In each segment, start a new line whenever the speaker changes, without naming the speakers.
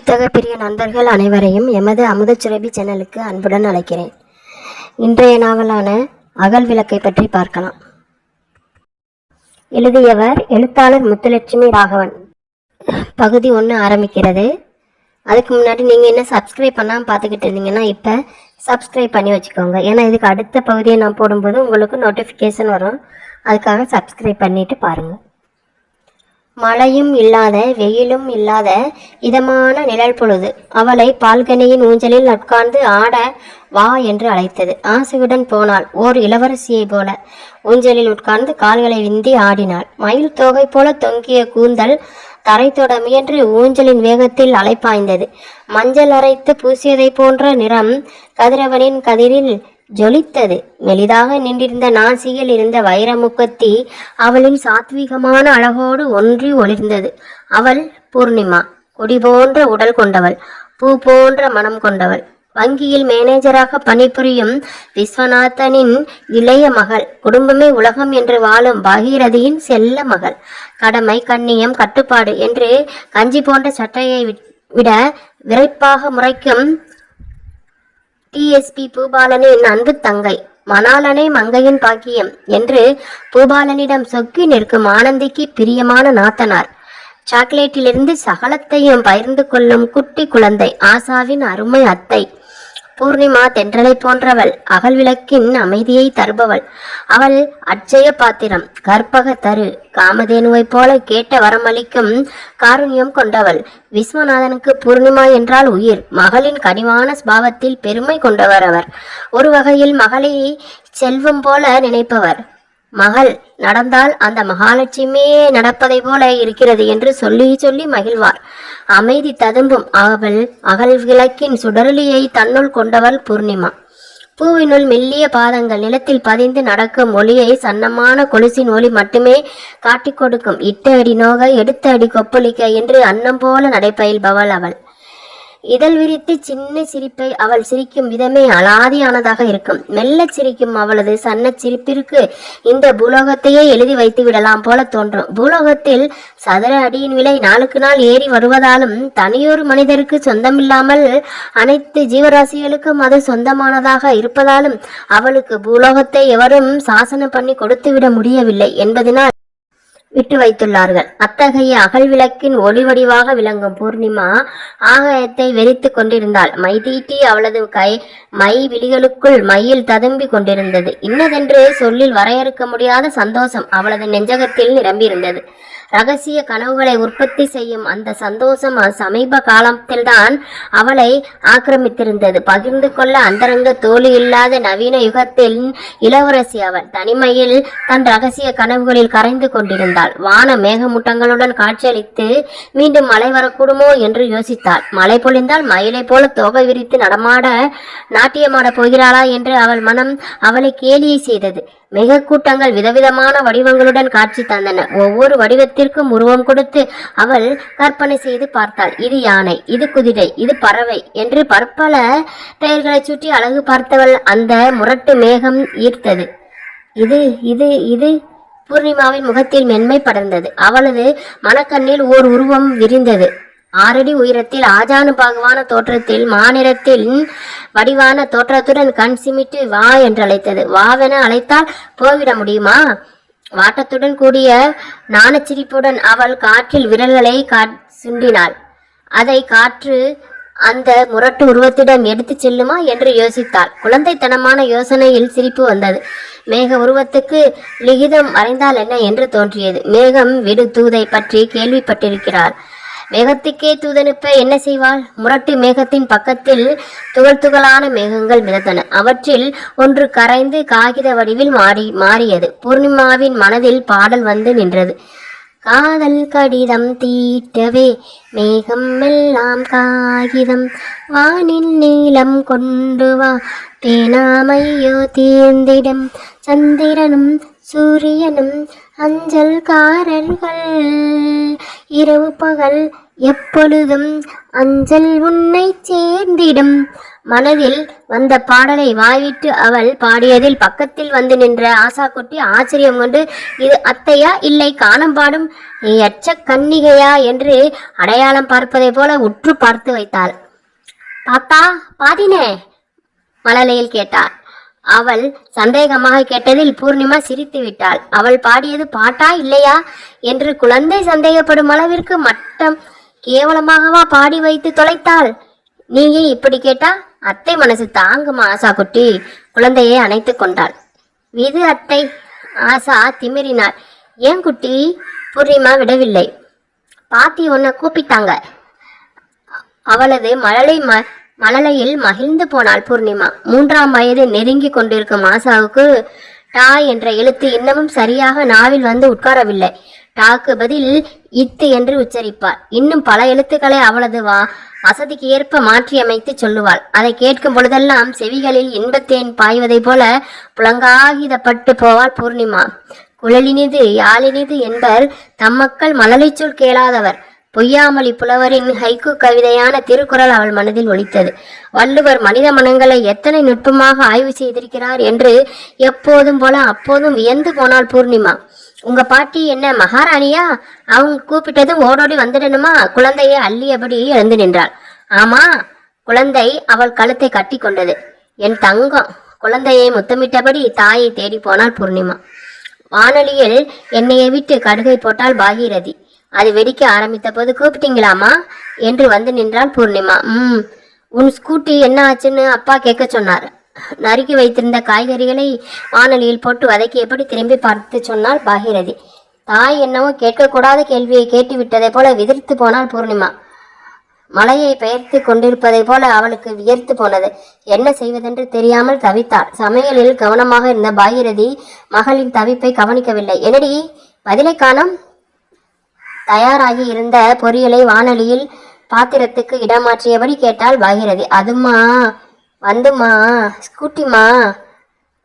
புத்தக பிரிய நண்பர்கள் அனைவரையும் எமது அமுதச்சுரபி சேனலுக்கு அன்புடன் அழைக்கிறேன். இன்றைய நாவலான அகல் விளக்கை பற்றி பார்க்கலாம். எழுதியவர் எழுத்தாளர் முத்துலட்சுமி ராகவன். பகுதி 1 ஆரம்பிக்கிறது. அதுக்கு முன்னாடி நீங்கள் என்ன சப்ஸ்கிரைப் பண்ணாமல் பார்த்துக்கிட்டு இருந்தீங்கன்னா இப்போ சப்ஸ்கிரைப் பண்ணி வச்சுக்கோங்க. ஏன்னா இதுக்கு அடுத்த பகுதியை நான் போடும்போது உங்களுக்கு நோட்டிஃபிகேஷன் வரும். அதுக்காக சப்ஸ்கிரைப் பண்ணிவிட்டு பாருங்கள். மழையும் இல்லாத வெயிலும் இல்லாத இதமான நிழல் பொழுது அவளை பால்கனியின் ஊஞ்சலில் உட்கார்ந்து ஆட வா என்று அழைத்தது. ஆசையுடன் போனாள். ஓர் இளவரசியை போல ஊஞ்சலில் உட்கார்ந்து கால்களை விந்தி ஆடினாள். மயில் தோகை போல தொங்கிய கூந்தல் தரை தொட முயன்று ஊஞ்சலின் வேகத்தில் அலைப்பாய்ந்தது. மஞ்சள் அரைத்து பூசியதை போன்ற நிறம் கதிரவனின் கதிரில் ஜொலித்தது. மெலிதாக நின்றிருந்த நாசியில் இருந்த வைரமுக்கத்தி அவளின் சாத்வீகமான அழகோடு ஒன்றி ஒளிர்ந்தது. அவள் பூர்ணிமா. கொடி போன்ற உடல் கொண்டவள், பூ போன்ற மனம் கொண்டவள். வங்கியில் மேனேஜராக பணிபுரியும் விஸ்வநாதனின் இளைய மகள். குடும்பமே உலகம் என்று வாழும் பாகீரதியின் செல்ல மகள். கடமை, கண்ணியம், கட்டுப்பாடு என்று கஞ்சி போன்ற சட்டையை விட விரைப்பாக முறைக்கும் TSP பூபாலனின் அன்பு தங்கை. மணாலனை மங்கையின் பாக்கியம் என்று பூபாலனிடம் சொக்கி நிற்கும் ஆனந்திக்கு பிரியமான நாத்தனார். சாக்லேட்டிலிருந்து சகலத்தையும் பகிர்ந்து கொள்ளும் குட்டி குழந்தை. ஆசாவின் அருமை அத்தை. பூர்ணிமா தென்றலை போன்றவள். அகல் விளக்கின் அமைதியை தருபவள். அவள் அட்சய பாத்திரம், கற்பக தரு. காமதேனுவை போல கேட்ட வரமளிக்கும் காருண்யம் கொண்டவள். விஸ்வநாதனுக்கு பூர்ணிமா என்றால் உயிர். மகளின் கனிவான ஸ்பாவத்தில் பெருமை கொண்டவர் அவர். ஒரு வகையில் மகளை செல்வம் போல நினைப்பவர். மகள் நடந்தால் அந்த மகாலட்சுமியே நடப்பதை போல இருக்கிறது என்று சொல்லி சொல்லி மகிழ்வார். அமைதி ததும்பும் அவள் அகல் விளக்கின் சுடரொளியை தன்னுள் கொண்டவள் பூர்ணிமா. பூவினுள் மெல்லிய பாதங்கள் நிலத்தில் பதிந்து நடக்கும் ஒளியை சன்னமான கொலுசின் ஒளி மட்டுமே காட்டிக் கொடுக்கும். இட்ட அடி நோக எடுத்த அடி கொப்பளிக்க என்று அன்னம் போல நடைபயில்பவள் அவள். இதழ் விரித்து சின்ன சிரிப்பை அவள் சிரிக்கும் விதமே அலாதியானதாக இருக்கும். மெல்ல சிரிக்கும் அவளது சன்ன சிரிப்பிற்கு இந்த பூலோகத்தையே எழுதி வைத்து விடலாம் போல தோன்றும். பூலோகத்தில் சதுர அடியின் விலை நாளுக்கு நாள் ஏறி வருவதாலும் தனியொரு மனிதருக்கு சொந்தமில்லாமல் அனைத்து ஜீவராசிகளுக்கும் அது சொந்தமானதாக இருப்பதாலும் அவளுக்கு பூலோகத்தை எவரும் சாசனம் பண்ணி கொடுத்து விட முடியவில்லை என்பதனால் விட்டு வைத்துள்ளார்கள். அத்தகைய அகல் விளக்கின் ஒளி வடிவாக விளங்கும் பூர்ணிமா ஆகாயத்தை வெறித்து கொண்டிருந்தாள். மை தீட்டி அவளது மை விழிகளுக்குள் மையில் ததும்பி கொண்டிருந்தது. இன்னதென்று சொல்லில் வரையறுக்க முடியாத சந்தோஷம் அவளது நெஞ்சகத்தில் நிரம்பியிருந்தது. ரகசிய கனவுகளை உற்பத்தி செய்யும் அந்த சந்தோஷம் சமீப காலத்தில்தான் அவளை ஆக்கிரமித்திருந்தது. பகிர்ந்து கொள்ள அந்தரங்க தோழி இல்லாத நவீன யுகத்தில் இளவரசி அவள் தனிமையில் தன் ரகசிய கனவுகளில் கரைந்து கொண்டிருந்தாள். வான மேகமூட்டங்களுடன் காட்சியளித்து மீண்டும் மழை வரக்கூடுமோ என்று யோசித்தாள். மழை பொழிந்தால் மயிலை போல தோகை விரித்து நாட்டியமாட போகிறாளா என்று அவள் மனம் அவளை கேலியை செய்தது. மிக கூட்டங்கள் விதவிதமான வடிவங்களுடன் காட்சி தந்தன. ஒவ்வொரு வடிவத்திற்கும் உருவம் கொடுத்து அவள் கற்பனை செய்து பார்த்தாள். இது யானை, இது குதிரை, இது பறவை என்று பற்பல பெயர்களை சுற்றி அழகு பார்த்தவள் அந்த முரட்டு மேகம் ஈர்த்தது. இது இது இது பூர்ணிமாவின் முகத்தில் மென்மை படர்ந்தது. அவளது மனக்கண்ணில் ஓர் உருவம் விரிந்தது. 6 அடி உயரத்தில் ஆஜானு பாகுவான தோற்றத்தில் மாநிறத்தில் வடிவான தோற்றத்துடன் கண் சிமிட்டு வா என்று அழைத்தது. வாவென அழைத்தால் போய்விட முடியுமா? வாட்டத்துடன் கூடிய நாணச்சிரிப்புடன் அவள் காற்றில் விரல்களை சுண்டினாள். அதை காற்று அந்த முரட்டு உருவத்திடம் எடுத்து செல்லுமா என்று யோசித்தாள். குழந்தைத்தனமான யோசனையில் சிரிப்பு வந்தது. மேக உருவத்துக்கு லிகிதம் வரைந்தால் என்ன என்று தோன்றியது. மேகம் விடு தூதை பற்றி கேள்விப்பட்டிருக்கிறாள். மேகத்துக்கே தூதனுப்ப என்ன செய்வாள்? முரட்டு மேகத்தின் பக்கத்தில் துகள் துகளான மேகங்கள் மிதந்தன. அவற்றில் ஒன்று கரைந்து காகித வடிவில் மாறியது. பூர்ணிமாவின் மனதில் பாடல் வந்து நின்றது. காதல் கடிதம் தீட்டவே மேகம் எல்லாம் காகிதம், வானில் நீளம் கொண்டு வா தேனாமையோ தீர்ந்திடம், சந்திரனும் சூரியனும் அஞ்சல்காரர்கள், இரவு பகல் எப்பொழுதும் அஞ்சல் உன்னை சேர்ந்திடும், மனதில் வந்த பாடலை வாய்விட்டு அவள் பாடியதில் பக்கத்தில் வந்து நின்ற ஆசா குட்டி ஆச்சரியம் கொண்டு, இது அத்தையா இல்லை கானம் பாடும் எச்ச கன்னிகையா என்று அடையாளம் பார்ப்பதை போல உற்று பார்த்து வைத்தாள். தாத்தா பாடினே மழலையில் கேட்டாள். அவள் சந்தேகமாக கேட்டதில் பூர்ணிமா சிரித்து விட்டாள். அவள் பாடியது பாட்டா இல்லையா என்று குழந்தை சந்தேகப்படும் அளவிற்கு மட்டம் கேவலமாகவா பாடி வைத்து தொலைத்தாள். நீயே இப்படி கேட்டா அத்தை மனசு தாங்குமா ஆசா குட்டி? குழந்தையை அணைத்து கொண்டாள். விது அத்தை. ஆசா திமிரினாள். ஏன் குட்டி? பூர்ணிமா விடவில்லை. பாட்டி உன்னை கூப்பிட்டாங்க. அவளது மழலையில் மகிழ்ந்து போனாள் பூர்ணிமா. 3ஆம் வயது நெருங்கி கொண்டிருக்கும் ஆசாவுக்கு டா என்ற எழுத்து இன்னமும் சரியாக நாவில் வந்து உட்காரவில்லை. டாக்கு பதில் இத்து என்று உச்சரிப்பாள். இன்னும் பல எழுத்துக்களை அவளது வசதிக்கு ஏற்ப மாற்றியமைத்து சொல்லுவாள். அதை கேட்கும் பொழுதெல்லாம் செவிகளில் இன்பத்தேன் பாய்வதை போல புலங்காகிதப்பட்டு போவாள் பூர்ணிமா. குழலினிது யாழினிது என்பர் தம்மக்கள் மழலை சொல் கேளாதவர். பொய்யாமொழி புலவரின் ஹைக்கு கவிதையான திருக்குறள் அவள் மனதில் ஒலித்தது. வள்ளுவர் மனித மனங்களை எத்தனை நுட்பமாக ஆய்வு செய்திருக்கிறார் என்று எப்போதும் போல அப்போதும் வியந்து போனாள் பூர்ணிமா. உங்க பாட்டி என்ன மகாராணியா? அவங்க கூப்பிட்டதும் ஓடோடி வந்துடணுமா? குழந்தையை அள்ளியபடி எழுந்து நின்றாள். ஆமா. குழந்தை அவள் கழுத்தை கட்டி கொண்டது. என் தங்கம். குழந்தையை முத்தமிட்டபடி தாயை தேடி போனாள் பூர்ணிமா. வானொலியில் எண்ணெயை விட்டு கடுகை போட்டாள் பாகீரதி. அது வெடிக்க ஆரம்பித்த போது கூப்பிட்டீங்களாமா என்று வந்து நின்றாள் பூர்ணிமா. உன் ஸ்கூட்டி என்ன ஆச்சுன்னு அப்பா கேட்க சொன்னார். நறுக்கி வைத்திருந்த காய்கறிகளை வானொலியில் போட்டு வதக்கி எப்படி திரும்பி பார்த்து சொன்னாள் பாகீரதி. தாய் என்னவோ கேட்கக்கூடாத கேள்வியை கேட்டு விட்டதை போல விதிர்த்து போனாள் பூர்ணிமா. மலையை பெயர்த்து கொண்டிருப்பதை போல அவளுக்கு வியர்த்து போனது. என்ன செய்வதென்று தெரியாமல் தவித்தாள். சமையலில் கவனமாக இருந்த பாகீரதி மகளின் தவிப்பை கவனிக்கவில்லை. என்னடி பதிலை காணோம்? தயாராகி இருந்த பொரியலை வானொலியில் பாத்திரத்துக்கு இடமாற்றியபடி கேட்டாள் பாகீரதி. அதுமா வந்துமா ஸ்கூட்டிமா.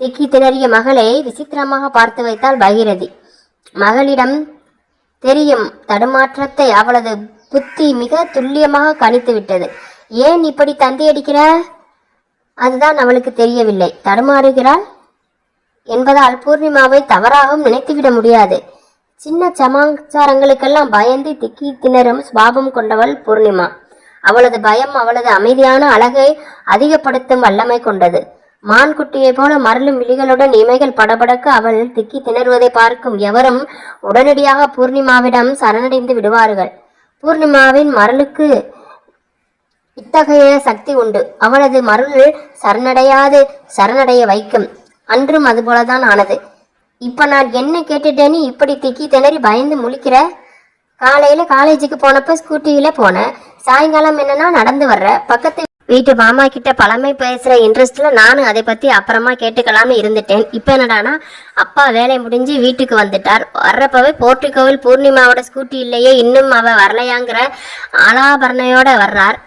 திக்கி திணறிய மகளை விசித்திரமாக பார்த்து வைத்தாள் பாகீரதி. மகளிடம் தெரியும் தடுமாற்றத்தை அவளது புத்தி மிக துல்லியமாக கணித்து விட்டது. ஏன் இப்படி தந்தி அடிக்கிற? அதுதான் அவளுக்கு தெரியவில்லை. தடுமாறுகிறாள் என்பதால் பூர்ணிமாவை தவறாகவும் நினைத்துவிட முடியாது. சின்ன சமாச்சாரங்களுக்கெல்லாம் பயந்து திக்கி திணறும் சுபாவம் கொண்டவள் பூர்ணிமா. அவளது பயம் அவளது அமைதியான அழகை அதிகப்படுத்தும் வல்லமை கொண்டது. மான்குட்டியை போல மரளும் விழிகளுடன் இமைகள் படபடக்க அவள் திக்கி திணறுவதை பார்க்கும் எவரும் உடனடியாக பூர்ணிமாவிடம் சரணடைந்து விடுவார்கள். பூர்ணிமாவின் மரலுக்கு இத்தகைய சக்தி உண்டு. அவளது மருள் சரணடைய வைக்கும். அன்றும் அதுபோலதான் ஆனது. இப்ப நான் என்ன கேட்டுட்டேன்னு இப்படி திக்கி திணறி பயந்து முழிக்கிற? காலையில காலேஜுக்கு போனப்ப ஸ்கூட்டியில போனேன். சாயங்காலம் என்னன்னா நடந்து வர்ற. பக்கத்து வீட்டு மாமா கிட்ட பழமை பேசுற இன்ட்ரெஸ்ட்ல நானும் அதை பத்தி அப்புறமா கேட்டுக்கலாம்னு இருந்துட்டேன். இப்ப என்னடானா அப்பா வேலை முடிஞ்சு வீட்டுக்கு வந்துட்டார். வர்றப்பவே போர்ட்டிகோவில் பூர்ணிமாவோட ஸ்கூட்டி இல்லையே, இன்னும் அவ வரலையாங்கிற ஆலாபரணையோட வர்றார்.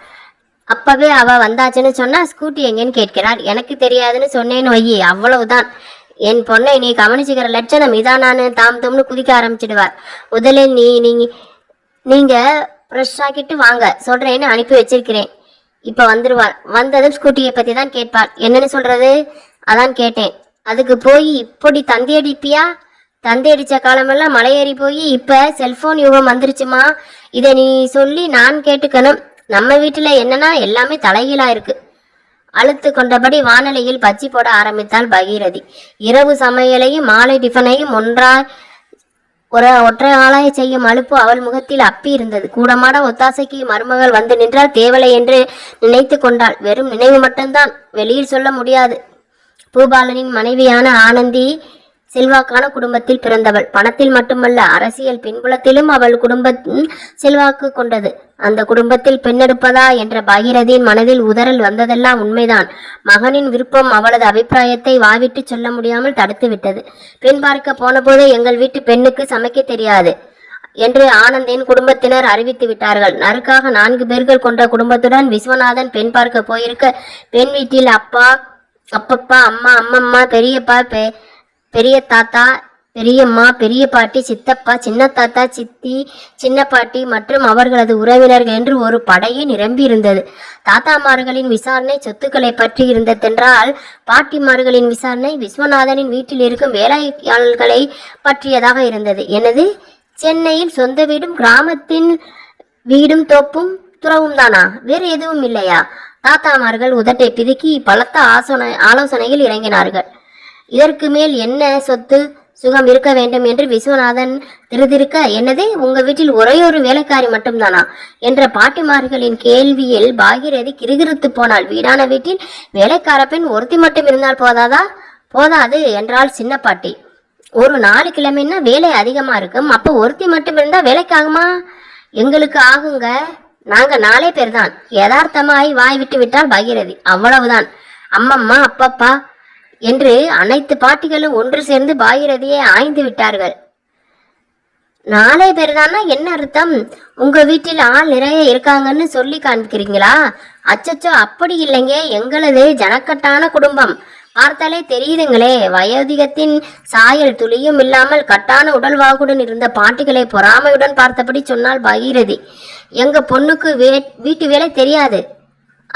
அப்பவே அவ வந்தாச்சுன்னு சொன்னா ஸ்கூட்டி எங்கன்னு கேட்கிறார். எனக்கு தெரியாதுன்னு சொன்னேன்னு வையி, அவ்வளவுதான். என் பொண்ணை நீ கவனிச்சுக்கிற லட்சணம் இதானான்னு தாம் தும்னு குதிக்க ஆரம்பிச்சிடுவார். முதலில் நீங்க ஃப்ரெஷ் ஆக்கிட்டு வாங்க சொல்றேன்னு அனுப்பி வச்சிருக்கிறேன். இப்ப வந்துடுவார். வந்ததும் ஸ்கூட்டியை பத்தி தான் கேட்பார். என்னன்னு சொல்றது? அதான் கேட்டேன். அதுக்கு போய் இப்படி தந்தி அடிப்பியா? தந்தி அடிச்ச காலமெல்லாம் மலையேறி போய் இப்ப செல்போன் யுகம் வந்துருச்சுமா. இதை நீ சொல்லி நான் கேட்டுக்கணும். நம்ம வீட்டுல என்னன்னா எல்லாமே தலைகீழா இருக்கு. அழுத்து கொண்டபடி வானொலியில் பச்சி போட ஆரம்பித்தாள் பகீரதி. இரவு சமையலையும் மாலை டிஃபனையும் ஒற்றை ஆளாய செய்யும் அலுப்பு அவள் முகத்தில் அப்பி இருந்தது. கூடமாட ஒத்தாசைக்கு மருமகள் வந்து நின்றால் தேவலை என்று நினைத்து கொண்டாள். வெறும் நினைவு மட்டும்தான், வெளியில் சொல்ல முடியாது. பூபாலனின் மனைவியான ஆனந்தி செல்வாக்கான குடும்பத்தில் பிறந்தவள். பணத்தில் மட்டுமல்ல, அரசியல் பின்புலத்திலும் அவள் குடும்பத்தின் செல்வாக்கு கொண்டது. அந்த குடும்பத்தில் பெண்ணெடுப்பதா என்ற பகீரதியின் மனதில் உதறல் வந்ததெல்லாம் உண்மைதான். மகனின் விருப்பம் அவளது அபிப்பிராயத்தை வாவிட்டு சொல்ல முடியாமல் தடுத்து விட்டது. பெண் பார்க்க போன போதே எங்கள் வீட்டு பெண்ணுக்கு சமைக்க தெரியாது என்று ஆனந்தின் குடும்பத்தினர் அறிவித்து விட்டார்கள். நறுக்காக 4 பேர்கள் கொண்ட குடும்பத்துடன் விஸ்வநாதன் பெண் பார்க்க போயிருக்க, பெண் வீட்டில் அப்பப்பா, அம்மா, அம்மம்மா, பெரியப்பா, பெரிய தாத்தா, பெரியம்மா, பெரிய பாட்டி, சித்தப்பா, சின்ன தாத்தா, சித்தி, சின்ன பாட்டி மற்றும் அவர்களது உறவினர்கள் என்று ஒரு படையே நிரம்பி இருந்தது. தாத்தாமார்களின் விசாரணை சொத்துக்களை பற்றி இருந்ததென்றால், பாட்டிமார்களின் விசாரணை விஸ்வநாதனின் வீட்டில் இருக்கும் வேலையாளர்களை பற்றியதாக இருந்தது. எனது சென்னையில் சொந்த வீடும் கிராமத்தின் வீடும் தோப்பும் துறவும் தானா? வேறு எதுவும் இல்லையா? தாத்தாமார்கள் உதட்டை பிதுக்கி பலத்த ஆலோசனையில் இறங்கினார்கள். இதற்கு மேல் என்ன சொத்து சுகம் இருக்க வேண்டும் என்று விஸ்வநாதன் திருதிருக்க, என்னது, உங்க வீட்டில் ஒரே ஒரு வேலைக்காரி மட்டும்தானா என்ற பாட்டிமார்களின் கேள்வியில் பாகிரதி கிறுகிறுத்து போனாள். வீடான வீட்டில் வேலைக்கார பெண் ஒருத்தி மட்டும் இருந்தால் போதாதா? போதாது என்றாள் சின்ன பாட்டி. ஒரு 4 கிழமைன்னா வேலை அதிகமா இருக்கும். அப்போ ஒருத்தி மட்டும் இருந்தா வேலைக்கு ஆகுமா? எங்களுக்கு ஆகுங்க, நாங்க 4 பேர் தான். யதார்த்தமாய் வாய் விட்டு விட்டால் பாகிரதி. அவ்வளவுதான். அம்மம்மா, அப்பப்பா என்று அனைத்து பாட்டிகளும் ஒன்று சேர்ந்து பாகிரதியை ஆய்ந்து விட்டார்கள். 4 பேர் தானா? என்ன அர்த்தம்? உங்க வீட்டில் ஆள் நிறைய இருக்காங்கன்னு சொல்லி காண்பிக்கிறீங்களா? அச்சச்சோ, அப்படி இல்லைங்க, எங்களது ஜனக்கட்டான குடும்பம். பார்த்தாலே தெரியுதுங்களே. வயோதிகத்தின் சாயல் துளியும் இல்லாமல் கட்டான உடல்வாகுடன் இருந்த பாட்டிகளை பொறாமையுடன் பார்த்தபடி சொன்னால் பாகிரதி. எங்க பொண்ணுக்கு வீட்டு வேலை தெரியாது.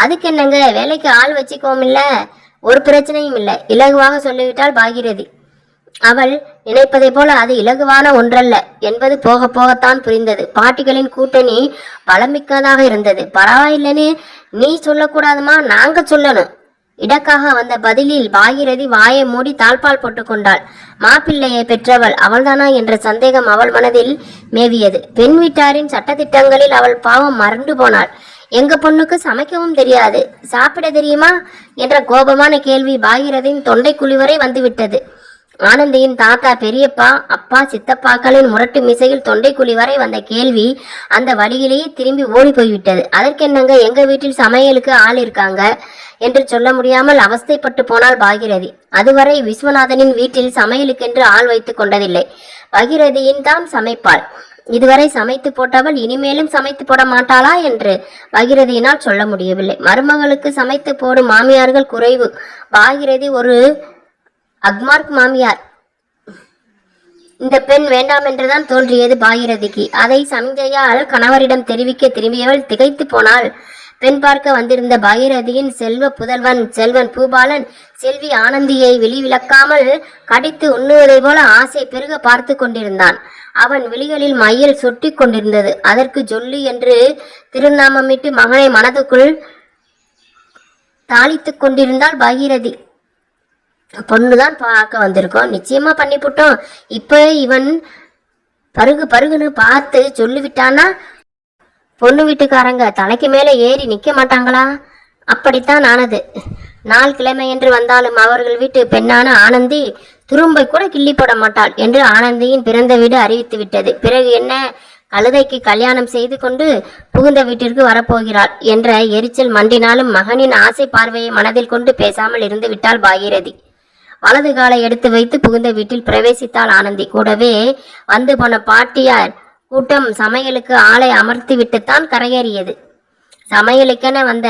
அதுக்கு என்னங்க, வேலைக்கு ஆள் வச்சுக்கோமில்ல, ஒரு பிரச்சனையும் இல்லை, இலகுவாக சொல்லிவிட்டாள் பாகிரதி. அவள் நினைப்பதை போல அது இலகுவான ஒன்றல்ல என்பது போக போகத்தான் புரிந்தது. பாட்டிகளின் கூட்டணி பலமிக்கதாக இருந்தது. பரவாயில்லன்னு நீ சொல்லக்கூடாதுமா, நாங்க சொல்லணும். இடக்காக வந்த பதிலில் பாகிரதி வாயை மூடி தாழ்பால் போட்டுக்கொண்டாள். மாப்பிள்ளையை பெற்றவள் அவள்தானா என்ற சந்தேகம் அவள் மனதில் மேவியது. பெண் வீட்டாரின் சட்டத்திட்டங்களில் அவள் பாவம் மறந்து போனாள். எங்க பொண்ணுக்கு சமைக்கவும் தெரியாது, சாப்பிட தெரியுமா என்ற கோபமான கேள்வி பாகிரதியின் தொண்டை குழிவரை வந்துவிட்டது. ஆனந்தியின் தாத்தா, பெரியப்பா, அப்பா, சித்தப்பாக்களின் முரட்டு மிசையில் தொண்டை குழி வரை வந்த கேள்வி அந்த வழியிலேயே திரும்பி ஓடி போய்விட்டது. அதற்கென்னங்க, எங்க வீட்டில் சமையலுக்கு ஆள் இருக்காங்க என்று சொல்ல முடியாமல் அவஸ்தைப்பட்டு போனாள் பாகிரதி. அதுவரை விஸ்வநாதனின் வீட்டில் சமையலுக்கென்று ஆள் வைத்து கொண்டதில்லை. பகீரதியின் தான் சமைப்பாள். இதுவரை சமைத்து போட்டவள் இனிமேலும் சமைத்து போட மாட்டாளா என்று பகீரதியினால் சொல்ல முடியவில்லை. மருமகளுக்கு சமைத்து போடும் மாமியார்கள் குறைவு. பாகிரதி ஒரு அக்மார்க் மாமியார். இந்த பெண் வேண்டாம் என்றுதான் தோன்றியது பாகிரதிக்கு. அதை சமிஞ்சையால் கணவரிடம் தெரிவிக்க திரும்பியவள் திகைத்து போனாள். பெண் பார்க்க வந்திருந்த பாகிரதியின் செல்வ புதல்வன் செல்வன் பூபாலன் செல்வி ஆனந்தியை விழிவிலக்காமல் கடித்து உண்ணுவதை போல ஆசை பெருக பார்த்து கொண்டிருந்தான். அவன் விழிகளில் மையல் சொட்டி கொண்டிருந்தது. அதற்கு ஜொல்லு என்று திருநாமமிட்டு மகனை மனதுக்குள் தாளித்துக் கொண்டிருந்தாள் பாகிரதி. பொண்ணுதான் பார்க்க வந்திருக்கோம், நிச்சயமா பண்ணிவிட்டோம். இப்ப இவன் பருகு பருகுன்னு பார்த்து சொல்லிவிட்டானா பொண்ணு வீட்டுக்காரங்க தலைக்கு மேலே ஏறி நிற்க மாட்டாங்களா? அப்படித்தான் ஆனது. 4 கிழமை என்று வந்தாலும் அவர்கள் வீட்டு பெண்ணான ஆனந்தி துரும்பை கூட கிள்ளி போட மாட்டாள் என்று ஆனந்தியின் பிறந்த வீடு அறிவித்து விட்டது. பிறகு என்ன, கழுதைக்கு கல்யாணம் செய்து கொண்டு புகுந்த வீட்டிற்கு வரப்போகிறாள் என்ற எரிச்சல் மண்டினாலும் மகனின் ஆசை பார்வையை மனதில் கொண்டு பேசாமல் இருந்து விட்டாள் பாகிரதி. வலது காலை எடுத்து வைத்து புகுந்த வீட்டில் பிரவேசித்தாள் ஆனந்தி. கூடவே வந்து போன பாட்டியார் கூட்டம் சமையலுக்கு ஆளை அமர்த்தி விட்டுத்தான் கரையேறியது. சமையலுக்கென வந்த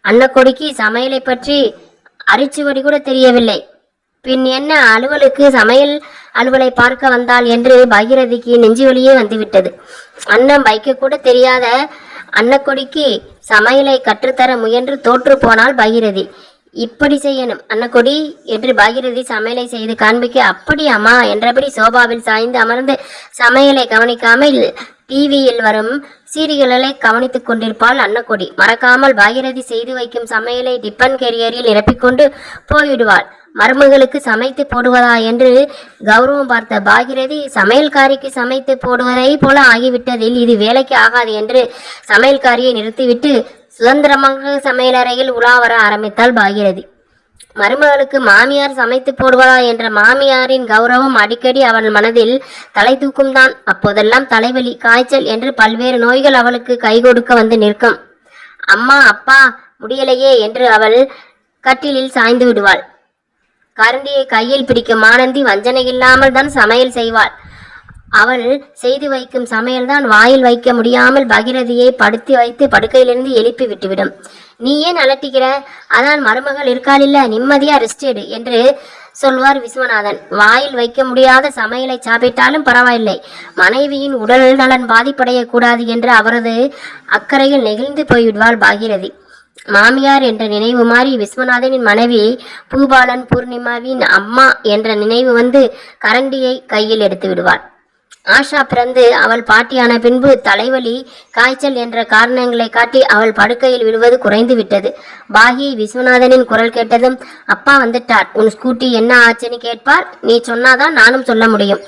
அன்னக்கொடிக்கு சமையலை பற்றி அரிச்சுவடி கூட தெரியவில்லை. பின் என்ன, அலுவலுக்கு சமையல் அலுவலை பார்க்க வந்தாள் என்று பாகிரதிக்கு நெஞ்சு வலியே வந்துவிட்டது. அன்னம் வைக்க கூட தெரியாத அன்னக்கொடிக்கு சமையலை கற்றுத்தர முயன்று தோற்று போனாள் பாகிரதி. இப்படி செய்யணும் அன்னக்கொடி என்று பாகிரதி சமையலை செய்து காண்பிக்க, அப்படி அம்மா என்றபடி சோபாவில் சாய்ந்து அமர்ந்து சமையலை கவனிக்காமல் டிவியில் வரும் சீரியல்களை கவனித்துக் கொண்டிருப்பாள் அன்னக்கொடி. மறக்காமல் பாகிரதி செய்து வைக்கும் சமையலை டிப்பன் கேரியரில் நிரப்பிக்கொண்டு போய்விடுவாள். மருமகளுக்கு சமைத்து போடுவதா என்று கௌரவம் பார்த்த பாகிரதி சமையல்காரிக்கு சமைத்து போடுவதை போல ஆகிவிட்டதில் இது வேலைக்கு ஆகாது என்று சமையல்காரியை நிறுத்திவிட்டு சுதந்திரமாக சமையலறையில் உலா வர ஆரம்பித்தாள் பாகிரதி. மருமகளுக்கு மாமியார் சமைத்து போடுவதா என்ற மாமியாரின் கௌரவம் அடிக்கடி அவள் மனதில் தலை தூக்கும் தான். அப்போதெல்லாம் தலைவலி, காய்ச்சல் என்று பல்வேறு நோய்கள் அவளுக்கு கை கொடுக்க வந்து நிற்கும். அம்மா, அப்பா முடியலையே என்று அவள் கட்டிலில் சாய்ந்து விடுவாள். கரண்டியை கையில் பிடிக்கும் ஆனந்தி வஞ்சனை இல்லாமல் தான் சமையல் செய்வாள். அவள் செய்து வைக்கும் சமையல்தான் வாயில் வைக்க முடியாமல் பகீரதியை படுத்தி வைத்து படுக்கையிலிருந்து எழுப்பி விட்டுவிடும். நீ ஏன் அலட்டிக்கிற? அதான் மருமகள் இருக்காள் இல்ல, நிம்மதியா ரெஸ்ட் எடு என்று சொல்வார் விஸ்வநாதன். வாயில் வைக்க முடியாத சமையலை சாப்பிட்டாலும் பரவாயில்லை, மனைவியின் உடல் நலன் பாதிப்படையக்கூடாது என்று அவரது அக்கறையில் நெகிழ்ந்து போய்விடுவாள் பாகீரதி. மாமியார் என்ற நினைவு மாறி விஸ்வநாதனின் மனைவி பூபாலன் பூர்ணிமாவின் அம்மா என்ற நினைவு வந்து கரண்டியை கையில் எடுத்து விடுவாள். ஆஷா பிறந்து அவள் பாட்டியான பின்பு தலைவலி, காய்ச்சல் என்ற காரணங்களை காட்டி அவள் படுக்கையில் விடுவது குறைந்து விட்டது. பாகி விஸ்வநாதனின் குரல் கேட்டதும், அப்பா வந்துட்டார், உன் ஸ்கூட்டி என்ன ஆச்சுன்னு கேட்பார். நீ சொன்னாதான் நானும் சொல்ல முடியும்.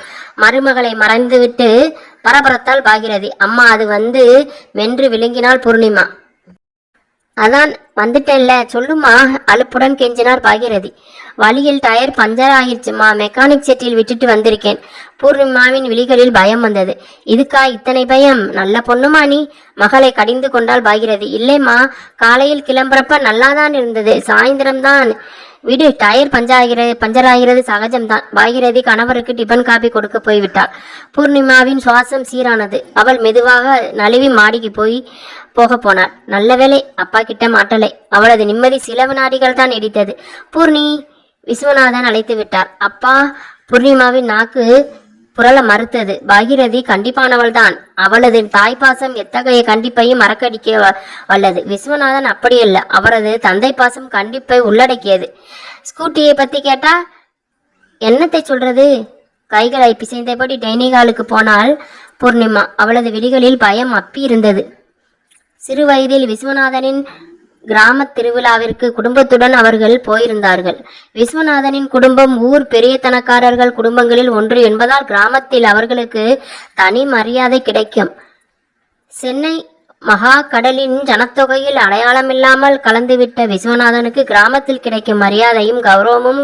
மருமகளை மறைந்துவிட்டு பரபரத்தாள் பாகீரதி. அம்மா அது வந்து மென்று விழுங்கினாள் பூர்ணிமா. அதான் வந்துட்டேன்ல, சொல்லுமா, அலுப்புடன் கெஞ்சினார் பாகீரதி. வழியில் டயர் பஞ்சர் ஆயிடுச்சுமா, மெக்கானிக் செட்டில் விட்டுட்டு வந்திருக்கேன். பூர்ணிமாவின் விழிகளில் பயம் வந்தது. இதுக்கா இத்தனை பயம்? நல்ல பொண்ணுமா நீ, மகளை கடிந்து கொண்டாள் பாகீரதி. இல்லைம்மா, காலையில் கிளம்புறப்ப நல்லாதான் இருந்தது, சாயந்தரம்தான் விடு, டயர் பஞ்சர் ஆகிறது சகஜம்தான். பாகீரதி கணவருக்கு டிபன் காபி கொடுக்க போய்விட்டாள். பூர்ணிமாவின் சுவாசம் சீரானது. அவள் மெதுவாக நழுவி மாடிக்கு போக போனாள். நல்ல வேளை அப்பா கிட்ட மாட்டலை. அவளது நிம்மதி சில வினாடிகள் தான் நீடித்தது. பூர்ணி, விஸ்வநாதன் அழைத்து விட்டார். அப்பா. பூர்ணிமாவின் நாக்கு புரள மறுத்தது. பாகீரதி கண்டிப்பானவள் தான். அவளது தாய்ப்பாசம் எத்தகைய கண்டிப்பையும் மறக்கடிக்க வல்லது. விஸ்வநாதன் அப்படியல்ல, அவரது தந்தை பாசம் கண்டிப்பை உள்ளடக்கியது. ஸ்கூட்டியை பத்தி கேட்டா என்னத்தை சொல்றது? கைகளை பிசைந்தபடி டைனிங் ஹாலுக்கு போனாள் பூர்ணிமா. அவளது விழிகளில் பயம் அப்பி இருந்தது. சிறு வயதில் விஸ்வநாதனின் கிராம திருவிழாவிற்கு குடும்பத்துடன் அவர்கள் போயிருந்தார்கள். விஸ்வநாதனின் குடும்பம் ஊர் பெரியத்தனக்காரர்கள் குடும்பங்களில் ஒன்று என்பதால் கிராமத்தில் அவர்களுக்கு தனி மரியாதை கிடைக்கும். சென்னை மகா கடலின் ஜனத்தொகையில் அடையாளமில்லாமல் கலந்துவிட்ட விஸ்வநாதனுக்கு கிராமத்தில் கிடைக்கும் மரியாதையும் கௌரவமும்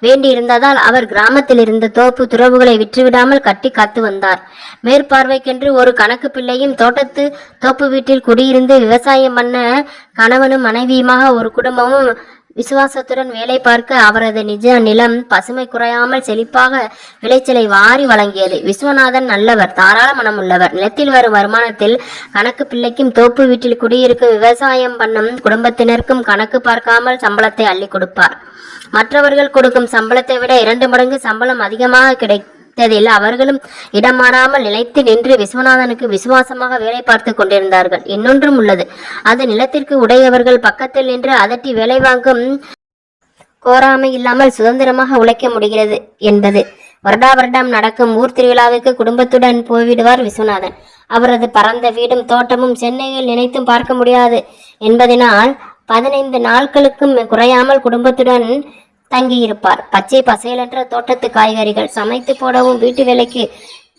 வேண்டியிருந்ததால் அவர் கிராமத்தில் இருந்த தோப்பு துறவுகளை விற்றுவிடாமல் கட்டி காத்து வந்தார். மேற்பார்வைக்கென்று ஒரு கணக்கு பிள்ளையும் தோப்பு வீட்டில் குடியிருந்து விவசாயம் பண்ண கணவனும் மனைவியுமாக ஒரு குடும்பமும் விசுவாசத்துடன் வேலை பார்க்க அவரது நிஜ நிலம் பசுமை குறையாமல் செழிப்பாக விளைச்சலை வாரி வழங்கியது. விஸ்வநாதன் நல்லவர், தாராள மனமுள்ளவர். நிலத்தில் வரும் வருமானத்தில் கணக்கு பிள்ளைக்கும் தோப்பு வீட்டில் குடியிருக்கும் விவசாயம் பண்ணும் குடும்பத்தினருக்கும் கணக்கு பார்க்காமல் சம்பளத்தை அள்ளி கொடுப்பார். மற்றவர்கள் கொடுக்கும் சம்பளத்தை விட 2 மடங்கு சம்பளம் அதிகமாக கிடைத்ததில் அவர்களும் இடம் மாறாமல் நிலைத்து நின்று விஸ்வநாதனுக்கு விசுவாசமாக வேலை பார்த்து கொண்டிருந்தார்கள். இன்னொன்றும் உள்ளது. அது நிலத்திற்கு உடையவர்கள் பக்கத்தில் நின்று அதட்டி வேலை வாங்கும் கோராமை இல்லாமல் சுதந்திரமாக உழைக்க முடிகிறது என்பது. வருடம் நடக்கும் ஊர் திருவிழாவுக்கு குடும்பத்துடன் போய்விடுவார் விஸ்வநாதன். அவரது பரந்த வீடும் தோட்டமும் சென்னையில் நினைத்தும் பார்க்க முடியாது என்பதனால் 15 நாட்களுக்கும் குறையாமல் குடும்பத்துடன் தங்கியிருப்பார். பச்சை பசையலற்ற தோட்டத்து காய்கறிகள் சமைத்து போடவும் வீட்டு வேலைக்கு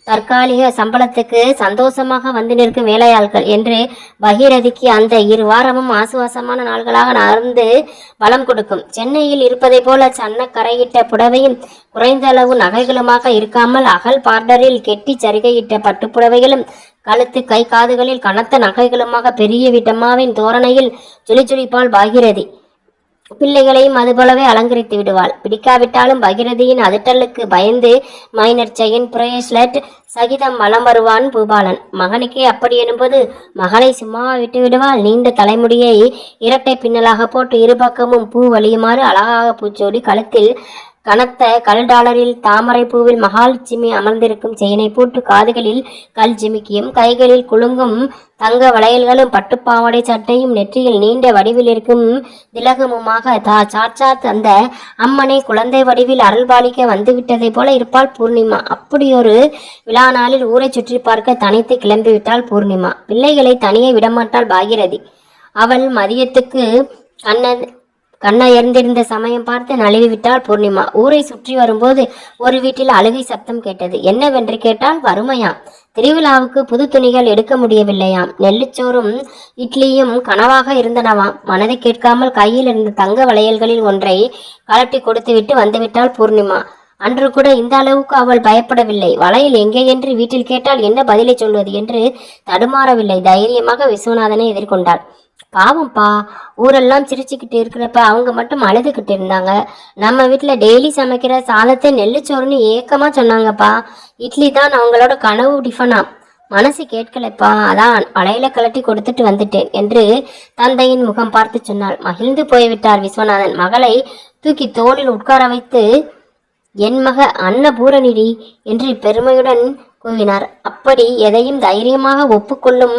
தற்காலிக சம்பளத்துக்கு சந்தோஷமாக வந்து நிற்கும் வேலையாட்கள் என்று பகீரதிக்கு அந்த 2 வாரமும் ஆசுவாசமான நாள்களாக நடந்து பலம் கொடுக்கும். சென்னையில் இருப்பதை போல சன்ன கரையிட்ட புடவையும் குறைந்த அளவு நகைகளுமாக இருக்காமல் அகல் பார்டரில் கெட்டி சரிகையிட்ட பட்டுப்புடவைகளும் கழுத்து கை காதுகளில் கனத்த நகைகளுமாக பெரிய வீட்டம்மாவின் தோரணையில் சுழிச்சுழிப்பாள் பாகீரதி. பிள்ளைகளையும் அதுபோலவே அலங்கரித்து விடுவாள். பிடிக்காவிட்டாலும் பகீரதியின் அதட்டலுக்கு பயந்து மைனர் செயின் பிரேஸ்லெட் சகிதம் வலம் வருவான் பூபாலன். மகனுக்கே அப்படி எனும்போது மகளை சும்மாவா விட்டு விடுவாள். நீண்ட தலைமுடியை இரட்டை பின்னலாக போட்டு இருபக்கமும் பூ வலியுமாறு அழகாக பூச்சோடி கழுத்தில் கனத்த கல் டாலரில் தாமரை பூவில் மகாலட்சுமி அமர்ந்திருக்கும் செயினை போட்டு காதுகளில் கல் ஜிமிக்கியும் கைகளில் குலுங்கும் தங்க வளையல்களும் பட்டுப்பாவாடை சட்டையும் நெற்றியில் நீண்ட வடிவில் இருக்கும் திலகமுமாக சாட்சாத் அந்த அம்மனை குழந்தை வடிவில் அருள்பாலிக்க வந்துவிட்டதை போல இருப்பாள் பூர்ணிமா. அப்படியொரு விழா நாளில் ஊரை சுற்றி பார்க்க தனித்து கிளம்பிவிட்டாள் பூர்ணிமா. பிள்ளைகளை தனியே விடமாட்டாள் பாகீரதி. அவள் மதியத்துக்கு கண்ணயர்ந்திருந்த சமயம் பார்த்து நழுவி விட்டாள் பூர்ணிமா. ஊரை சுற்றி வரும்போது ஒரு வீட்டில் அழுகை சப்தம் கேட்டது. என்னவென்று கேட்டால் வறுமையாம். திருவிழாவுக்கு புது துணிகள் எடுக்க முடியவில்லையாம். நெல்லுச்சோறும் இட்லியும் கனவாக இருந்தனவாம். மனதை கேட்காமல் கையில் இருந்த தங்க வளையல்களில் ஒன்றை கலட்டி கொடுத்துவிட்டு வந்துவிட்டாள் பூர்ணிமா. அன்று கூட இந்த அளவுக்கு அவள் பயப்படவில்லை. வளையல் எங்கே என்று வீட்டில் கேட்டால் என்ன பதிலை சொல்வது என்று தடுமாறவில்லை. தைரியமாக விஸ்வநாதனை எதிர்கொண்டாள். பாவம்ப்பா, ஊரெல்லாம் சிரிச்சுக்கிட்டு இருக்கிறப்ப அவங்க மட்டும் அழுதுகிட்டு இருந்தாங்க. நம்ம வீட்டுல டெய்லி சமைக்கிற சாதத்தை நெல்லுச்சோறுன்னு ஏக்கமா சொன்னாங்கப்பா. இட்லி தான் அவங்களோட கனவு டிஃபனா. மனசு கேட்கலப்பா, அதான் வளையல கலட்டி கொடுத்துட்டு வந்துட்டேன் என்று தந்தையின் முகம் பார்த்து சொன்னாள். மகிழ்ந்து போய்விட்டார் விஸ்வநாதன். மகளை தூக்கி தோளில் உட்கார வைத்து என் மக அன்னபூரணிடி என்று பெருமையுடன் கூவினார். அப்படி எதையும் தைரியமாக ஒப்புக்கொள்ளும்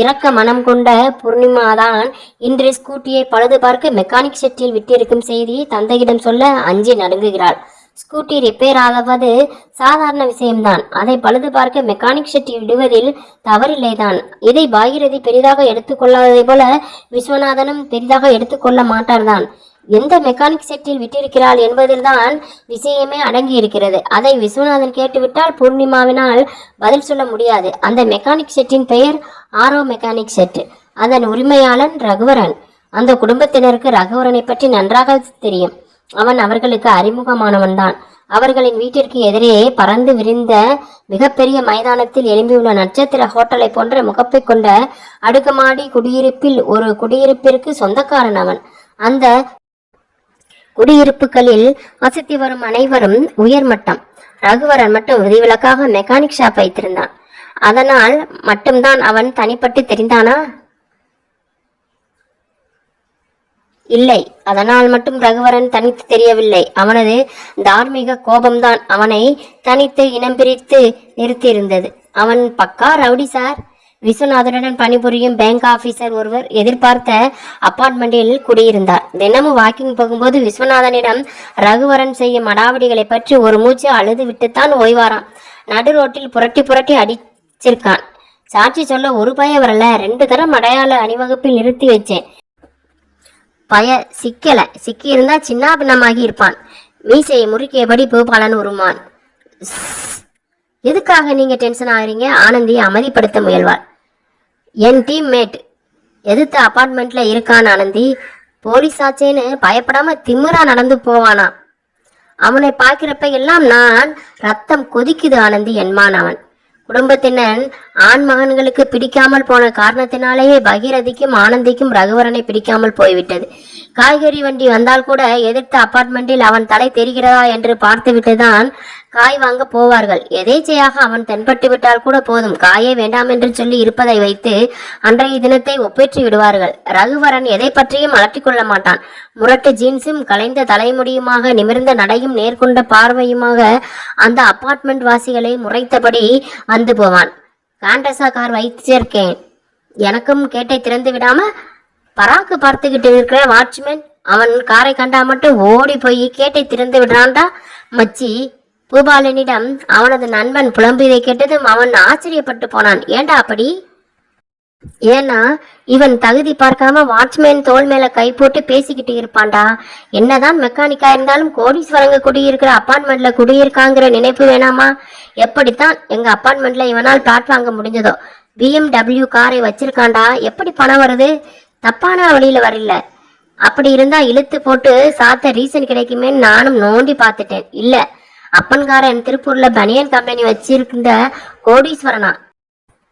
இரக்க மனம் கொண்ட பூர்ணிமாதான் இன்று ஸ்கூட்டியை பழுது பார்க்க மெக்கானிக் ஷெட்டில் விட்டிருக்கும் செய்தியை தந்தையிடம் சொல்ல அஞ்சி நடுங்குகிறாள். ஸ்கூட்டி ரிப்பேர் ஆவது சாதாரண விஷயம்தான். அதை பழுது பார்க்க மெக்கானிக் ஷெட்டில் விடுவதில் தவறில்லைதான். இதை பாகிரதி பெரிதாக எடுத்துக்கொள்ளாததை போல விஸ்வநாதனும் பெரிதாக எடுத்துக்கொள்ள மாட்டார்தான். எந்த மெக்கானிக் செட்டில் விட்டிருக்கிறாள் என்பதில்தான் விஷயமே அடங்கி இருக்கிறது. அதை விஸ்வநாதன் கேட்டுவிட்டால் பூர்ணிமாவினால் பதில் சொல்ல முடியாது. அந்த மெக்கானிக் செட்டின் பெயர் ஆரோ மெக்கானிக் செட். அதன் உரிமையாளன் ரகுவரன். அந்த குடும்பத்தினருக்கு ரகுவரனை பற்றி நன்றாக தெரியும். அவன் அவர்களுக்கு அறிமுகமானவன்தான். அவர்களின் வீட்டிற்கு எதிரே பறந்து விரிந்த மிகப்பெரிய மைதானத்தில் எழும்பியுள்ள நட்சத்திர ஹோட்டலை போன்ற முகப்பை கொண்ட அடுக்குமாடி குடியிருப்பில் ஒரு குடியிருப்பிற்கு சொந்தக்காரன் அவன். அந்த குடியிருப்புகளில் வசித்து வரும் அனைவரும் உயர்மட்டம். ரகுவரன் மட்டும் விதிவிலக்காக மெக்கானிக் ஷாப் வைத்திருந்தான். அதனால் மட்டும்தான் அவன் தனிப்பட்டு தெரிந்தானா? இல்லை, அதனால் மட்டும் ரகுவரன் தனித்து தெரியவில்லை. அவனது தார்மீக கோபம்தான் அவனை தனித்து இனம் பிரித்து நிறுத்தியிருந்தது. அவன் பக்கா ரவுடி சார். விஸ்வநாதனுடன் பணிபுரியும் பேங்க் ஆபீசர் ஒருவர் எதிர்பார்த்த அபார்ட்மெண்டில் குடியிருந்தார். தினமும் வாக்கிங் போகும்போது விஸ்வநாதனிடம் ரகுவரன் செய்யும் அடாவடிகளை பற்றி ஒரு மூச்சு அழுது விட்டுத்தான் ஓய்வாராம். நடு ரோட்டில் புரட்டி புரட்டி அடிச்சிருக்கான். சாட்சி சொல்ல ஒரு பய வரல. 2 தரம் அடையாள அணிவகுப்பில் நிறுத்தி வச்சேன். பய சிக்கல. சிக்கியிருந்தா சின்ன பின்னமாகி இருப்பான். மீசையை முறுக்கியபடி பூபாலன் உருமான். எதுக்காக நீங்க டென்ஷன் ஆகிறீங்க? ஆனந்தியை அமைதிப்படுத்த முயல்வாள். என் டீம்மேட் எதிர்த்த அபார்ட்மெண்ட்ல இருக்கான் ஆனந்தி. போலீஸ் ஆச்சேன்னு பயப்படாம திமிரா நடந்து போவானா? அவனை பார்க்கிறப்ப எல்லாம் நான் ரத்தம் கொதிக்குது ஆனந்தி என்பான் அவன். குடும்பத்தினன் ஆண் மகன்களுக்கு பிடிக்காமல் போன காரணத்தினாலேயே பகீரதிக்கும் ஆனந்திக்கும் ரகுவரனை பிடிக்காமல் போய்விட்டது. காய்கறி வண்டி வந்தால் கூட எதிர்த்த அபார்ட்மெண்டில் அவன் தலை தெரிகிறதா என்று பார்த்துவிட்டுதான் காய் வாங்க போவார்கள். எதேச்சையாக அவன் தென்பட்டு விட்டால் கூட போதும், காயே வேண்டாம் என்று சொல்லி இருப்பதை வைத்து அன்றைய தினத்தை ஒப்பேற்றி விடுவார்கள். ரகுவரன் எதை பற்றியும் அலட்டிக்கொள்ள மாட்டான். முரட்டு ஜீன்ஸும் கலைந்த தலைமுடியுமாக நிமிர்ந்த நடையும் நேர்கொண்ட பார்வையுமாக அந்த அபார்ட்மெண்ட் வாசிகளை முறைத்தபடி வந்து போவான். காண்டஸா கார் வைத்திருக்கேன், எனக்கும் கேட்டை திறந்து விடாம பராக்கு பார்த்துக்கிட்டு இருக்கிற வாட்ச்மேன் அவன் காரை கண்டா மட்டும் ஓடி போய் கேட்டை திறந்து விடுறான்டா மச்சி. பூபாலனிடம் அவனது நண்பன் புலம்பியதை கேட்டதும் அவன் ஆச்சரியப்பட்டு போனான். ஏண்டா அப்படி? ஏன்னா இவன் தகுதி பார்க்காம வாட்ச்மேன் தோல் மேல கை போட்டு பேசிக்கிட்டு இருப்பான்டா. என்னதான் மெக்கானிக்கா இருந்தாலும் கோடீஸ்வரங்க குடியிருக்கிற அப்பார்ட்மெண்ட்ல குடியிருக்காங்கிற நினைப்பு வேணாமா? எப்படித்தான் எங்க அப்பார்ட்மெண்ட்ல இவனால் பிளாட் வாங்க முடிஞ்சதோ. BMW காரை வச்சிருக்காண்டா. எப்படி பணம் வருது? தப்பான வழியில வரல. அப்படி இருந்தா இழுத்து போட்டு சாத்த ரீசன் கிடைக்குமே. நானும் நோண்டி பார்த்துட்டேன். இல்ல, அப்பன்காரன் திருப்பூர்ல பனியன் கம்பெனி வச்சிருந்த கோடீஸ்வரனா.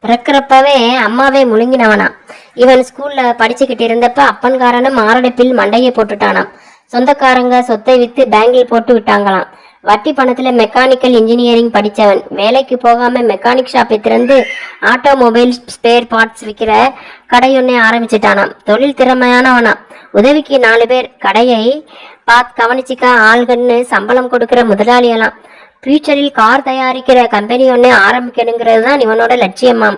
பிறக்கிறப்பவே அம்மாவே முழுங்கினவனா. இவன் ஸ்கூல்ல படிச்சுக்கிட்டு இருந்தப்ப அப்பன்காரனும் மாரடைப்பில் மண்டையை போட்டுட்டானாம். சொந்தக்காரங்க சொத்தை வித்து பேங்கில் போட்டு விட்டாங்களாம். வட்டி பணத்துல மெக்கானிக்கல் இன்ஜினியரிங் படிச்சவன். வேலைக்கு போகாம மெக்கானிக் ஷாப்பை திறந்து ஆட்டோமொபைல் ஸ்பேர் பார்ட்ஸ் விற்கிற கடையொன்னே ஆரம்பிச்சிட்டானாம். தொழில் திறமையானவனாம். உதவிக்கு 4 பேர். கடையை கவனிச்சிக்க ஆள்கன்னு சம்பளம் கொடுக்கிற முதலாளியெல்லாம். ஃபியூச்சரில் கார் தயாரிக்கிற கம்பெனி ஒன்னே ஆரம்பிக்கணுங்கிறது தான் இவனோட லட்சியமாம்.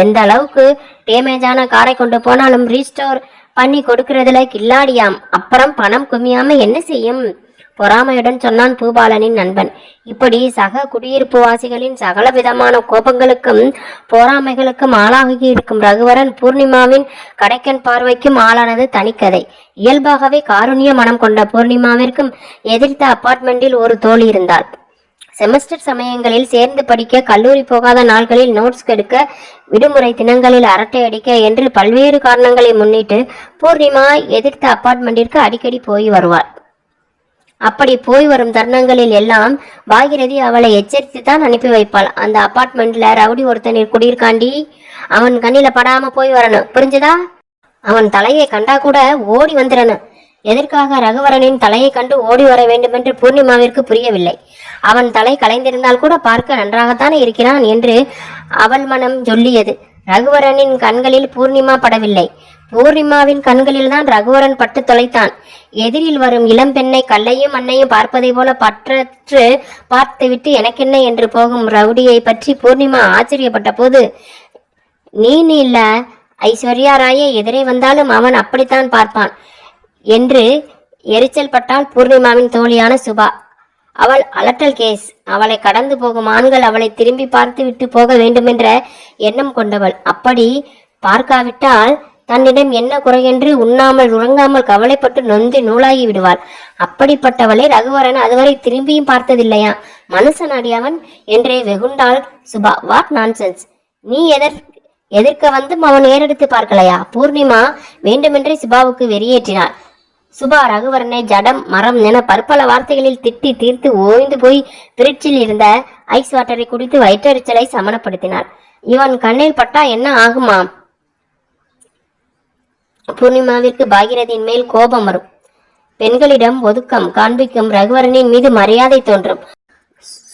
எந்த அளவுக்கு டேமேஜான காரை கொண்டு போனாலும் ரீஸ்டோர் பண்ணி கொடுக்கறதுல கில்லாடியாம். அப்புறம் பணம் குமியாம என்ன செய்யும்? பொறாமையுடன் சொன்னான் பூபாலனின் நண்பன். இப்படி சக குடியிருப்பு வாசிகளின் சகல விதமான கோபங்களுக்கும் பொறாமைகளுக்கும் ஆளாகி இருக்கும் ரகுவரன் பூர்ணிமாவின் கடைக்கன் பார்வைக்கும் ஆளானது தனிக்கதை. இயல்பாகவே காருண்ய மனம் கொண்ட பூர்ணிமாவிற்கும் எதிர்த்த அபார்ட்மெண்டில் ஒரு தோழி இருந்தாள். செமஸ்டர் சமயங்களில் சேர்ந்து படிக்க, கல்லூரி போகாத நாட்களில் நோட்ஸ் எடுக்க, விடுமுறை தினங்களில் அரட்டை அடிக்க என்று பல்வேறு காரணங்களை முன்னிட்டு பூர்ணிமா எதிர்த்த அபார்ட்மெண்டிற்கு அடிக்கடி போய் வருவாள். அப்படி போய் வரும் தருணங்களில் எல்லாம் பாகிரதி அவளை எச்சரித்து தான் அனுப்பி வைப்பாள். அந்த அபார்ட்மெண்ட்ல ரவுடி ஒருத்தனில் குடியிருக்காண்டி, அவன் கண்ணில படாம போய் வரணும், புரிஞ்சதா? அவன் தலையை கண்டா கூட ஓடி வந்துடணும். எதற்காக ரகுவரனின் தலையை கண்டு ஓடி வர வேண்டும் என்று பூர்ணிமாவிற்கு புரியவில்லை. அவன் தலை கலைந்திருந்தால் கூட பார்க்க நன்றாகத்தானே இருக்கிறான் என்று அவள் மனம் சொல்லியது. ரகுவரனின் கண்களில் பூர்ணிமா படவில்லை. பூர்ணிமாவின் கண்களில்தான் ரகுவரன் பட்டு தொலைத்தான். எதிரில் வரும் இளம் பெண்ணை கல்லையும் மண்ணையும் பார்ப்பதை போல பற்றற்று பார்த்துவிட்டு எனக்கென்ன என்று போகும் ரவுடியை பற்றி பூர்ணிமா ஆச்சரியப்பட்ட போது, நீ இல்ல ஐஸ்வர்யா ராயை எதிரே வந்தாலும் அவன் அப்படித்தான் பார்ப்பான் என்று எரிச்சல் பட்டாள் பூர்ணிமாவின் தோழியான சுபா. அவள் அலட்டல் கேஸ். அவளை கடந்து போகும் ஆண்கள் அவளை திரும்பி பார்த்து விட்டு போக வேண்டுமென்ற எண்ணம் கொண்டவள். அப்படி பார்க்காவிட்டால் தன்னிடம் என்ன குறையென்று உண்ணாமல் உறங்காமல் கவலைப்பட்டு நொந்து நூலாகி விடுவாள். அப்படிப்பட்டவளை ரகுவரன் அதுவரை திரும்பியும் பார்த்ததில்லையா? மனுஷனாடி அவன் என்றே வெகுண்டாள் சுபா. What nonsense! நீ எதிர்க்க வந்தும் அவன் ஏறெடுத்து பார்க்கலையா? பூர்ணிமா வேண்டுமென்றே சுபாவுக்கு வெறியேற்றினாள். சுபா ரகுவரனை ஜடம் மரம் என பற்பல வார்த்தைகளில் திட்டி தீர்த்து ஓய்ந்து போய் பிரிட்ஜில் இருந்த ஐஸ் வாட்டரை குடித்து வயிற்றெரிச்சலை சமனப்படுத்தினாள். இவன் கண்ணில் பட்டா என்ன ஆகுமா? பூர்ணிமாவிற்கு பாகிரதியின் மேல் கோபம் வரும். பெண்களிடம் ஒதுக்கம் காண்பிக்கும் ரகுவரனின் மீது மரியாதை தோன்றும்.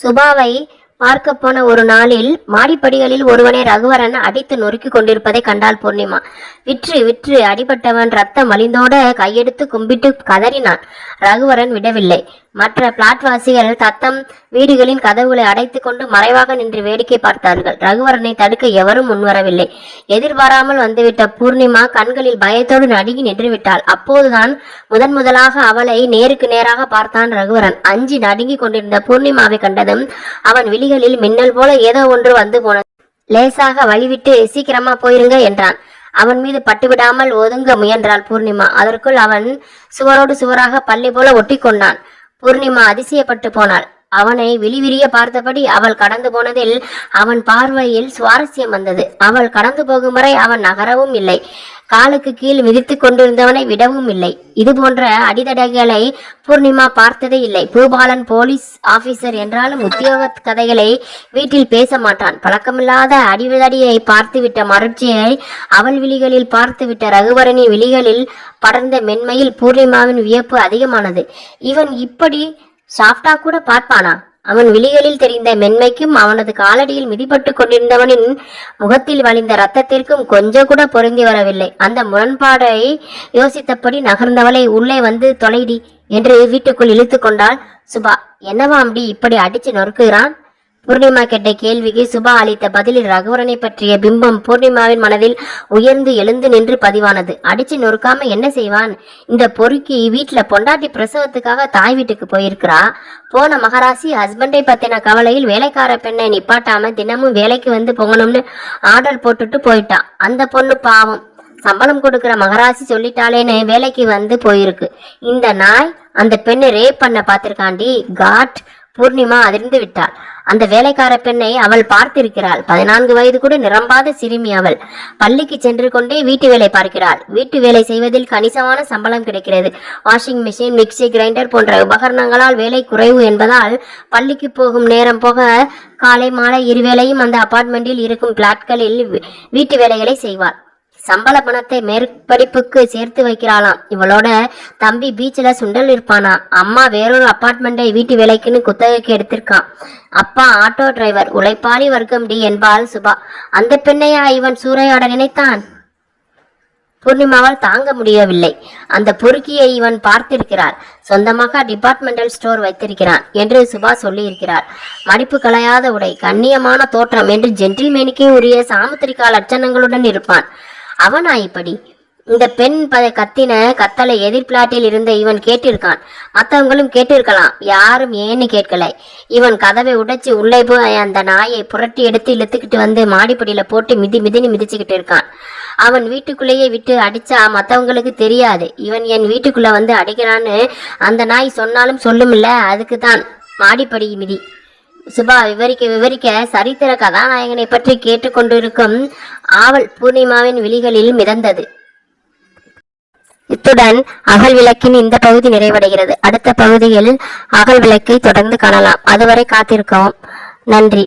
சுபாவை பார்க்க போன ஒரு நாளில் மாடிப்படிகளில் ஒருவனை ரகுவரன் அடித்து நொறுக்கி கொண்டிருப்பதை கண்டாள் பூர்ணிமா. விற்று அடிபட்டவன் ரத்தம் வழிந்தோட கையெடுத்து கும்பிட்டு கதறினான். ரகுவரன் விடவில்லை. மற்ற பிளாட்வாசிகள் தத்தம் வீடுகளின் கதவுகளை அடைத்து கொண்டு மறைவாக நின்று வேடிக்கை பார்த்தார்கள். ரகுவரனை தடுக்க எவரும் முன்வரவில்லை. எதிர்பாராமல் வந்துவிட்ட பூர்ணிமா கண்களில் பயத்தோடு நடுங்கி நின்று விட்டாள். அப்போதுதான் முதலாக அவளை நேருக்கு நேராக பார்த்தான் ரகுவரன். அஞ்சி நடுங்கி கொண்டிருந்த பூர்ணிமாவை கண்டதும் அவன் விழிகளில் மின்னல் போல ஏதோ ஒன்று வந்து போனது. லேசாக வழிவிட்டு சீக்கிரமா போயிருங்க என்றான். அவன் மீது பட்டுவிடாமல் ஒதுங்க முயன்றாள் பூர்ணிமா. அதற்குள் அவன் சுவரோடு சுவராக பள்ளி போல ஒட்டி கொண்டான். பூர்ணிமா அதிசயப்பட்டு போனாள். அவனை விழிவிரிய பார்த்தபடி அவள் கடந்து போனதில் அவன் பார்வையில் சுவாரஸ்யம் வந்தது. அவள் கடந்து போகும் வரை அவன் நகரவும் இல்லை. காலுக்கு கீழ் மிதித்து கொண்டிருந்தவனை விடவும் இல்லை. இது போன்ற அடிதடைகளை பூர்ணிமா பார்த்ததே இல்லை. பூபாலன் போலீஸ் ஆபீசர் என்றாலும் உத்தியோக கதைகளை வீட்டில் பேச மாட்டான். பழக்கமில்லாத அடிதடியை பார்த்துவிட்ட மகிழ்ச்சியை அவள் விழிகளில் பார்த்துவிட்ட ரகுவரனின் விழிகளில் படர்ந்த மென்மையில் பூர்ணிமாவின் வியப்பு அதிகமானது. இவன் இப்படி சாஃப்டா கூட பார்ப்பானா? அவன் விழிகளில் தெரிந்த மென்மைக்கும் அவனது காலடியில் மிதிப்பட்டு கொண்டிருந்தவனின் முகத்தில் வழிந்த ரத்தத்திற்கும் கொஞ்சம் கூட பொருந்தி வரவில்லை. அந்த முரண்பாடை யோசித்தபடி நகர்ந்தவளை உள்ளே வந்து தொலைடி என்று வீட்டுக்குள் இழுத்து கொண்டாள் சுபா. என்னவாம்டி இப்படி அடிச்சு நொறுக்குகிறான்? பூர்ணிமா கேட்ட கேள்விக்கு சுபா அளித்த பதிலில் ரகுவரனை பற்றிய பிம்பம் பூர்ணிமாவின் மனதில் உயர்ந்து எழுந்து நின்று பதிவானது. அடிச்சு நொறுக்காம என்ன செய்வான்? இந்த பொறுக்கி வீட்டுல பொண்டாட்டி பிரசவத்துக்காக தாய் வீட்டுக்கு போயிருக்கிறா. போன மகராசி ஹஸ்பண்டை பத்தின கவலையில் வேலைக்கார பெண்ணை நிப்பாட்டாம தினமும் வேலைக்கு வந்து போகணும்னு ஆர்டர் போட்டுட்டு போயிட்டான். அந்த பொண்ணு பாவம் சம்பளம் கொடுக்கிற மகராசி சொல்லிட்டாலேன்னு வேலைக்கு வந்து போயிருக்கு. இந்த நாய் அந்த பெண்ணை ரேப் பண்ண பார்த்திருக்காண்டி. காட்! பூர்ணிமா அதிர்ந்து விட்டாள். அந்த வேலைக்கார பெண்ணை அவள் பார்த்திருக்கிறாள். 14 வயது கூட நிரம்பாத சிறுமி அவள். பள்ளிக்கு சென்று கொண்டே வீட்டு வேலை பார்க்கிறாள். வீட்டு வேலை செய்வதில் கணிசமான சம்பளம் கிடைக்கிறது. வாஷிங் மிஷின், மிக்சி, கிரைண்டர் போன்ற உபகரணங்களால் வேலை குறைவு என்பதால் பள்ளிக்கு போகும் நேரம் போக காலை மாலை இருவேளையும் அந்த அபார்ட்மெண்டில் இருக்கும் பிளாட்களில் வீட்டு வேலைகளை செய்வாள். சம்பள பணத்தை மேற்படிப்புக்கு சேர்த்து வைக்கிறாளாம். இவளோட தம்பி பீச்சில் சுண்டல் இருப்பானா. அம்மா வேறொரு அபார்ட்மெண்டை வீட்டு வேலைக்குன்னு குத்தகைக்கு எடுத்திருக்கான். அப்பா ஆட்டோ டிரைவர். உழைப்பாளி வர்க்கம் டி என்பாள் சுபா. அந்த பெண்ணையா இவன் சூறையாட நினைத்தான்? பூர்ணிமாவால் தாங்க முடியவில்லை. அந்த பொறுக்கியை இவன் பார்த்திருக்கிறார். சொந்தமாக டிபார்ட்மெண்டல் ஸ்டோர் வைத்திருக்கிறான் என்று சுபா சொல்லி இருக்கிறார். மடிப்பு களையாத உடை, கண்ணியமான தோற்றம் என்று ஜென்டில்மேனுக்கே உரிய சாமுத்திரிகா லட்சணங்களுடன் இருப்பான். அவனா இப்படி? இந்த பெண் கத்தின கத்தலை எதிர் பிளாட்டில் இருந்த இவன் கேட்டிருக்கான். மற்றவங்களும் கேட்டிருக்கலாம். யாரும் ஏன்னு கேட்கல. இவன் கதவை உடைச்சு உள்ளே போய் அந்த நாயை புரட்டி எடுத்து இழுத்துக்கிட்டு வந்து மாடிப்படியில போட்டு மிதின்னு மிதிச்சுக்கிட்டு இருக்கான். அவன் வீட்டுக்குள்ளேயே விட்டு அடிச்சா மற்றவங்களுக்கு தெரியாது. இவன் என் வீட்டுக்குள்ள வந்து அடிக்கிறான்னு அந்த நாய் சொன்னாலும் சொல்லுமில்ல. அதுக்கு தான் மாடிப்படி மிதி. சுபா விவரிக்க சரித்திர கதாநாயகனை பற்றி கேட்டுக்கொண்டிருக்கும் ஆவல் பூர்ணிமாவின் விழிகளில் மிதந்தது. இத்துடன் அகல் விளக்கின் இந்த பகுதி நிறைவடைகிறது. அடுத்த பகுதியில் அகல் விளக்கை தொடர்ந்து காணலாம். அதுவரை காத்திருக்கவும். நன்றி.